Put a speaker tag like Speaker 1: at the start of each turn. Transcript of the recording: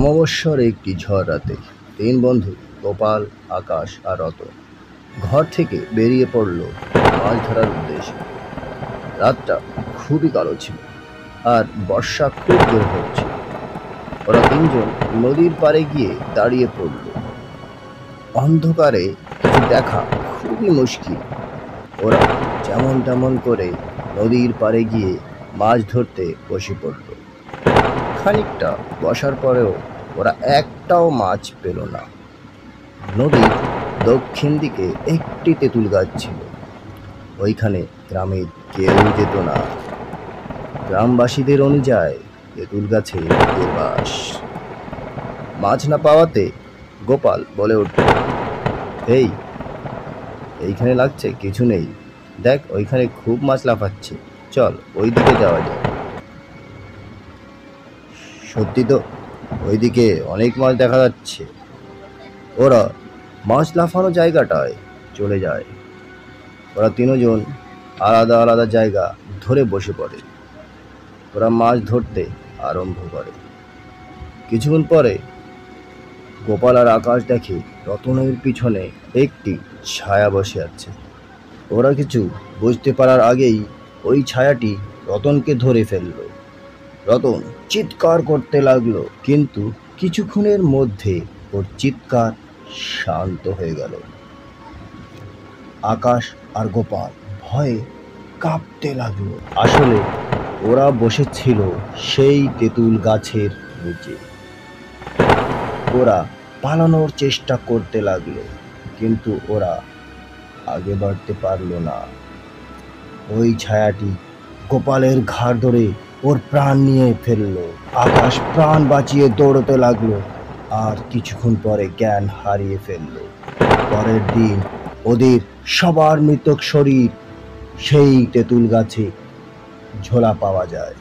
Speaker 1: অমাবস্যার একটি ঝড় রাতে তিন বন্ধু গোপাল, আকাশ আর রতন ঘর থেকে বেরিয়ে পড়ল মাছ ধরার উদ্দেশ্যে। রাতটা খুবই কালো ছিল আর বর্ষা খুব জোরে হচ্ছিল। ওরা তিনজন নদীর পাড়ে গিয়ে দাঁড়িয়ে পড়ল। অন্ধকারে কিছু দেখা খুবই মুশকিল। ওরা যেমন তেমন করে নদীর পাড়ে গিয়ে মাছ ধরতে বসে পড়ল। খানিকটা বসার পরেও ওরা একটাও মাছ পেল না। নদীর দক্ষিণ দিকে একটি তেঁতুল গাছ ছিল। ওইখানে গ্রামের কেউ যেত না। গ্রামবাসীদের অনুযায়ী তেঁতুল গাছে ভূতের বাস। মাছ না পাওয়াতে গোপাল বলে উঠল, এই এইখানে লাগছে কিছু নেই, দেখ ওইখানে খুব মাছ লাফাচ্ছে, চল ওই দিকে যাওয়া যায়। সত্যি তো, ওইদিকে অনেক মাছ দেখা যাচ্ছে। ওরা মাছ লাফানো জায়গাটায় চলে যায়। ওরা তিনজন আলাদা আলাদা জায়গা ধরে বসে পড়ে। ওরা মাছ ধরতে আরম্ভ করে। কিছুক্ষণ পরে গোপাল আর আকাশ দেখে রতনের পিছনে একটি ছায়া বসে আছে। ওরা কিছু বুঝতে পারার আগেই ওই ছায়াটি রতনকে ধরে ফেলল। রতন চিৎকার করতে লাগলো, কিন্তু কিছুক্ষণের মধ্যে ওর চিৎকার শান্ত হয়ে গেল। আকাশ আর গোপাল ভয়ে কাঁপতে লাগলো। আসলে ওরা বসেছিল সেই তেঁতুল গাছের নিচে। ওরা পালানোর চেষ্টা করতে লাগলো, কিন্তু ওরা আগে বাড়তে পারলো না। ওই ছায়াটি গোপালের ঘাড় ধরে ওর প্রাণ নিয়ে ফেললো। আকাশ প্রাণ বাঁচিয়ে দৌড়তে লাগলো আর কিছুক্ষণ পরে জ্ঞান হারিয়ে ফেললো। পরের দিন ওদের সবার মৃতক শরীর সেই তেঁতুল গাছে ঝোলা পাওয়া যায়।